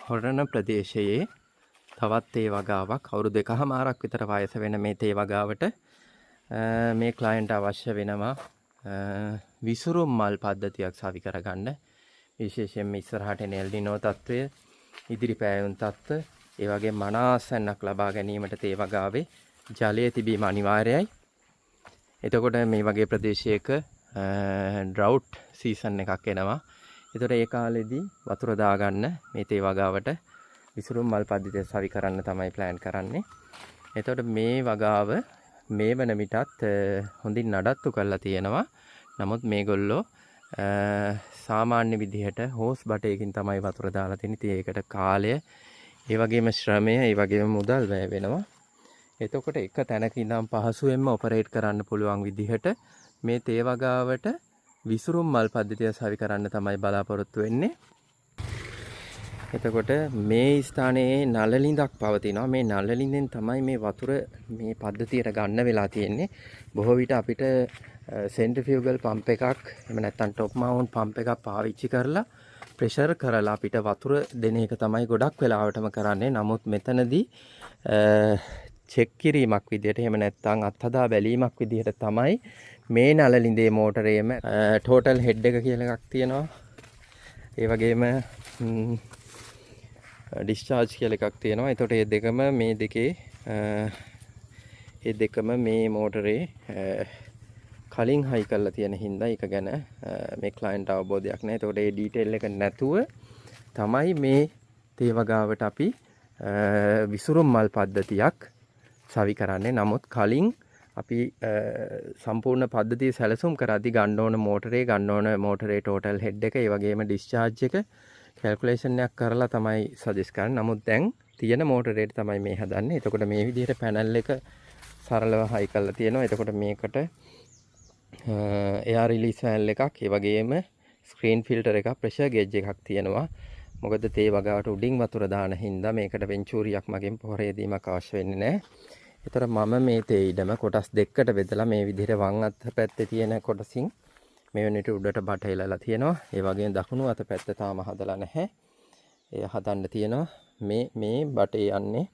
හොරණ ප්‍රදේශයේ තවත් තේ වගාවක් අවුරුදු 2කමාරක් විතර වයස වෙන මේ තේ වගාවට මේ ක්ලයන්ට් අවශ්‍ය වෙනවා විසුරුම් මල් පද්ධතියක් සවි කරගන්න. විශේෂයෙන්ම ඉස්සරහට එන එල්නිනෝ තත්ත්වය, ඉදිරි පෑයුම් තත්ත්ව, ඒ වගේ මනාසන්නක් ලබා ගැනීමට තේ වගාවේ ජලය තිබීම අනිවාර්යයි. එතකොට මේ වගේ ප්‍රදේශයක ඩ්‍රවුට් සීසන් එකක් එනවා. ඒතර ඒ කාලෙදී වතුර දාගන්න මේ තේ වගාවට විසුරුම් මල් පද්ධතිය සවි කරන්න තමයි ප්ලෑන් කරන්නේ. එතකොට මේ වගාව මේ වන විටත් හොඳින් නඩත්තු කරලා තියෙනවා. නමුත් මේගොල්ලෝ සාමාන්‍ය විදිහට හෝස් බටයකින් තමයි වතුර දාලා තියෙන්නේ. ඉතින් ඒකට කාලය, ඒ වගේම ශ්‍රමය, ඒ වගේම මුදල් වැය වෙනවා. එතකොට එක තැනක ඉඳන් පහසුවෙන්ම ඔපරේට් කරන්න පුළුවන් විදිහට මේ තේ වගාවට විසුරුම් මල් පද්ධතිය සවි කරන්න තමයි බලාපොරොත්තු වෙන්නේ. එතකොට මේ ස්ථානයේ නළලිඳක් පවතිනවා. මේ නළලිඳෙන් තමයි මේ වතුර මේ පද්ධතියට ගන්න වෙලා තියෙන්නේ. බොහෝ විට අපිට සෙන්ට්‍රිෆියුගල් පම්ප් එකක්, එහෙම නැත්නම් টොප් මවුන්ට් පම්ප් එකක් පාවිච්චි කරලා ප්‍රෙෂර් කරලා අපිට වතුර දෙන එක තමයි ගොඩක් වෙලාවටම කරන්නේ. නමුත් මෙතනදී චෙක් කිරීමක් විදිහට, එහෙම නැත්නම් අත්හදා බැලීමක් විදිහට තමයි මේ නළලිඳේ මෝටරේම ටෝටල් හෙඩ් එක කියලා එකක් තියෙනවා. ඒ වගේම ඩිස්චාර්ජ් කියලා එකක් තියෙනවා. එතකොට මේ දෙකම මේ දෙකම මේ මෝටරේ කලින් හයි කරලා තියෙන හින්දා ඒක ගැන මේ ක්ලයන්ට් අවබෝධයක් නැහැ. එතකොට මේ ඩීටේල් එක නැතුව තමයි මේ තේ වගාවට අපි විසුරුම් මල් පද්ධතියක් සවි කරන්නේ. නමුත් කලින් අපි සම්පූර්ණ පද්ධතිය සැලසුම් කරද්දී ගන්න ඕන මෝටරේ ටෝටල් හෙඩ් එක, ඒ වගේම ඩිස්චාර්ජ් එක කැල්කුලේෂන් එකක් කරලා තමයි සජෙස්ට් කරන්නේ. නමුත් දැන් තියෙන මෝටරේට තමයි මේ හදන්නේ. එතකොට මේ විදිහට පැනල් එක සරලව හයි කරලා තියෙනවා. එතකොට මේකට එයාර් රිලීස් වෑල්ව් එකක්, ඒ වගේම ස්ක්‍රීන් ෆිල්ටර් එකක්, ප්‍රෙෂර් ගේජ් එකක් තියෙනවා. මොකද තේ වගාවට උඩින් වතුර දාන හින්දා මේකට වෙන්චූරියක් මගින් පොහොර යෙදීමක් අවශ්‍ය වෙන්නේ නැහැ. ඒතර මම මේ තේ ඉඩම කොටස් දෙකකට බෙදලා මේ විදිහට වම් අත පැත්තේ තියෙන කොටසින් මේ වෙනට උඩට බට එලලා තියෙනවා. ඒ වගේම දකුණු අත පැත්ත තාම හදලා නැහැ. ඒ හදන්න තියෙනවා. මේ බටේ යන්නේ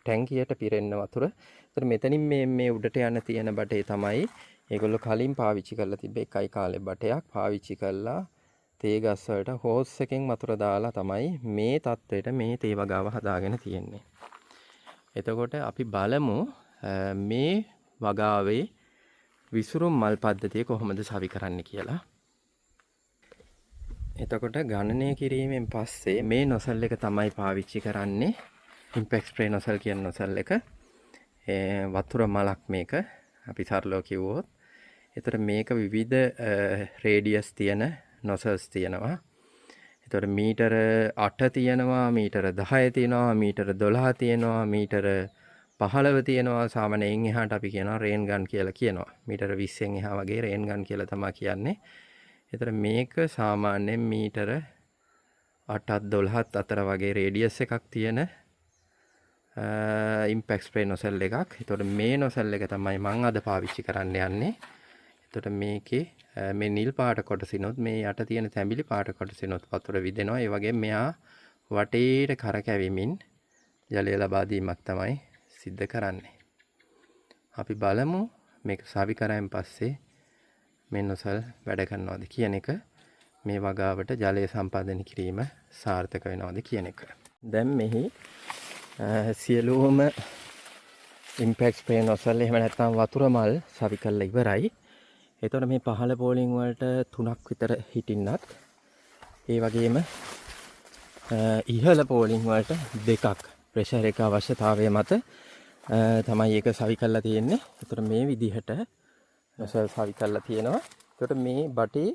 ටැංකියට පිරෙන්න වතුර. ඒතර මෙතනින් මේ උඩට යන තියෙන බටේ තමයි ඒගොල්ලෝ කලින් පාවිච්චි කරලා තිබ්බේ. එකයි කාලේ බටයක් පාවිච්චි කරලා තේ ගස් වලට හෝස් එකෙන් වතුර දාලා තමයි මේ තත්ත්වයට මේ තේ වගාව හදාගෙන තියෙන්නේ. එතකොට අපි බලමු මේ වගාවේ විසුරුම් මල් පද්ධතිය කොහොමද සවි කරන්න කියලා. එතකොට ගණනය කිරීමෙන් පස්සේ මේ නොසල් එක තමයි පාවිච්චි කරන්නේ. ඉම්පැක්ට් ස්ප්‍රේ නොසල් කියන නොසල් එක. වතුර මලක් මේක අපි සරලව කිව්වොත්. එතකොට මේක විවිධ රේඩියස් තියෙන නොසල්ස් තියෙනවා. එතකොට මීටර 8 තියෙනවා, මීටර 10 තියෙනවා, මීටර 12 තියෙනවා, මීටර 15 තියෙනවා. සාමාන්‍යයෙන් එහාට අපි කියනවා රේන් ගන් කියලා කියනවා. මීටර 20න් එහා වගේ රේන් ගන් කියලා තමයි කියන්නේ. ඒතර මේක සාමාන්‍යයෙන් මීටර 8ත් 12ත් අතර වගේ රේඩියස් එකක් තියෙන ඉම්පැක්ට් ස්ප්‍රේ නොසල් එකක්. ඒතකොට මේ නොසල් එක තමයි මම අද පාවිච්චි කරන්න යන්නේ. එතකොට මේකේ මේ නිල් පාට කොටසිනොත් මේ යට තියෙන තැඹිලි පාට කොටසිනොත් වතුර විදෙනවා. ඒ වගේම මෙහා වටේට කරකැවෙමින් ජලය ලබා දීමක් තමයි සිද්ධ කරන්නේ. අපි බලමු මේක සවි කරායින් පස්සේ මේ නොසල් වැඩ කරනවද කියන එක, මේ වගාවට ජලය සම්පාදනය කිරීම සාර්ථක වෙනවද කියන එක. දැන් මෙහි සියලුම ඉම්පැක්ට් ස්ප්‍රේ නොසල් එහෙම නැත්නම් වතුර මල් සවි කරලා ඉවරයි. එතකොට මේ පහළ බෝලින් වලට 3ක් විතර හිටින්නත්, ඒ වගේම ඉහළ බෝලින් වලට 2ක් ප්‍රෙෂර් එක අවශ්‍යතාවය මත තමයි ඒක සවි කරලා තියෙන්නේ. එතකොට මේ විදිහට නොසල් සවි කරලා තියෙනවා. එතකොට මේ බටේ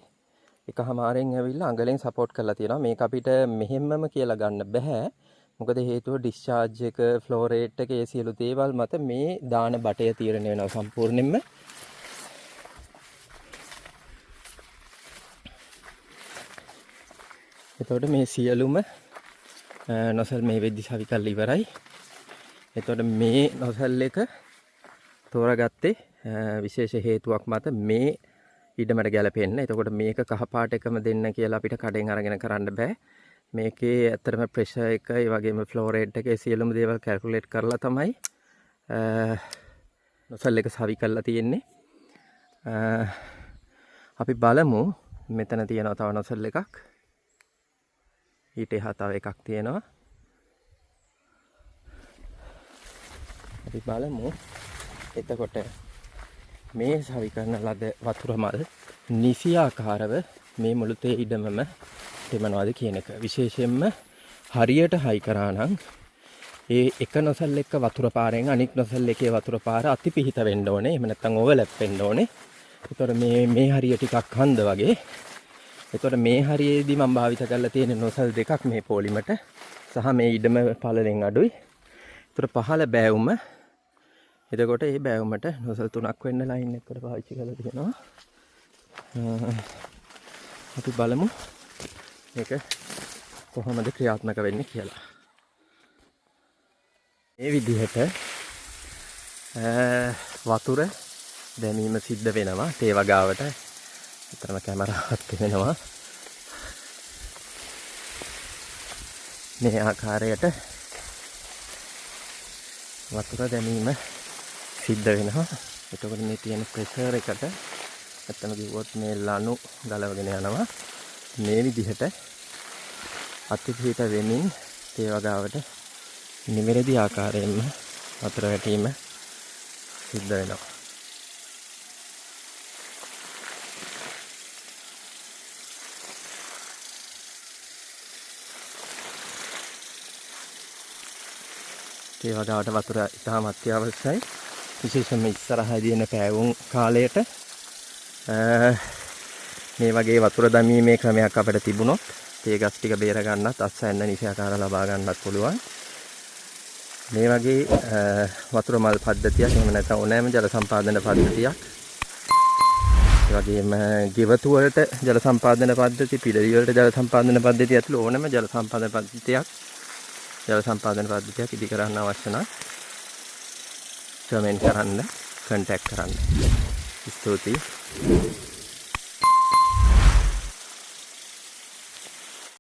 එකමාරෙන් ඇවිල්ලා අඟලෙන් සපෝට් කරලා තියෙනවා. මේක අපිට මෙහෙම්මම කියලා ගන්න බෑ. මොකද හේතුව ඩිස්චාර්ජ් එක, ෆ්ලෝ රේට් එක, ඒ සියලු දේවල් මත මේ දාන බටය තීරණය වෙනවා සම්පූර්ණයෙන්ම. එතකොට මේ සියලුම නොසල් මේ වෙද්දි සවි කරලා ඉවරයි. එතකොට මේ නොසල් එක තෝරාගත්තේ විශේෂ හේතුවක් මත මේ ඉඩමට ගැලපෙන්න. එතකොට මේක කහ පාට එකම දෙන්න කියලා අපිට කඩෙන් අරගෙන කරන්න බෑ. මේකේ ඇත්තටම ප්‍රෙෂර් එක ඒ වගේම ෆ්ලෝ රේට් එක සියලුම දේවල් කැල්කියුලේට් කරලා තමයි නොසල් එක සවි කරලා තියෙන්නේ. අපි බලමු මෙතන තියෙනවා තව නොසල් එකක්. ඊට එහා තව එකක් තියෙනවා. අපි බලමු එතකොට මේ සවි කරන ලද වතුර මල් නිසියාකාරව මේ මුළු තේ ඉඩමම තෙමනවාද කියන එක. විශේෂයෙන්ම හරියට හයි කරා නම් ඒ එක නොසල් එක වතුර පාරෙන් අනික් නොසල් එකේ වතුර පාර අති පිහිට වෙන්න ඕනේ. එහෙම නැත්නම් ඕවර්ලැප් වෙන්න ඕනේ. ඒතකොට මේ හරිය ටිකක් හන්ද වගේ. ඒතකොට මේ හරියේදී මම භාවිත කරලා තියෙන නොසල් දෙකක් මේ පොලිමට සහ මේ ඉඩම පළලෙන් අඩුයි. ඒතකොට පහළ බෑවුම එතකොට මේ බෑවුමට නොසල් 3ක් වෙන්න ලයින් එකකට පාවිච්චි කරලා තියෙනවා. අපි බලමු මේක කොහොමද ක්‍රියාත්මක වෙන්නේ කියලා. මේ විදිහට වතුර දැමීම සිද්ධ වෙනවා තේ වගාවට. විතරම කැමරාවත් වෙනවා. මේ ආකාරයට වතුර දැමීම සිද්ධ වෙනවා. එතකොට මේ තියෙන ප්‍රෙෂර් එකට ඇත්තම කිව්වොත් මේ ලණු ගලවගෙන යනවා. මේ විදිහට අතිපිහිට වෙමින් තේ වගාවට නිවැරදි ආකාරයෙන්ම වතුර වැටීම සිද්ධ වෙනවා. තේ වගාවට වතුර ඉතාම අත්‍යවශ්‍යයි. විශේෂයෙන්ම ඉස්සරහදී එන පෑවුම් කාලයට මේ වගේ වතුර දැමීමේ ක්‍රමයක් අපිට තිබුණොත් තේ ගස් ටික බේර ගන්නත් අස්වැන්න නිසියාකාර ලබා ගන්නත් පුළුවන්. මේ වගේ වතුර මල් පද්ධතියක් එහෙම නැත්නම් ඕනෑම ජල සම්පාදන පද්ධතියක් ඒ වගේම ගෙවතු වලට ජල සම්පාදන පද්ධති පිළිලි වලට ජල සම්පාදන පද්ධතිය ඇතුළු ඕනෑම ජල සම්පාදන පද්ධතියක් ඉදි කරන්න අවශ්‍ය නම් කමෙන්ට් කරන්න, කන්ටැක්ට් කරන්න. ස්තුතියි.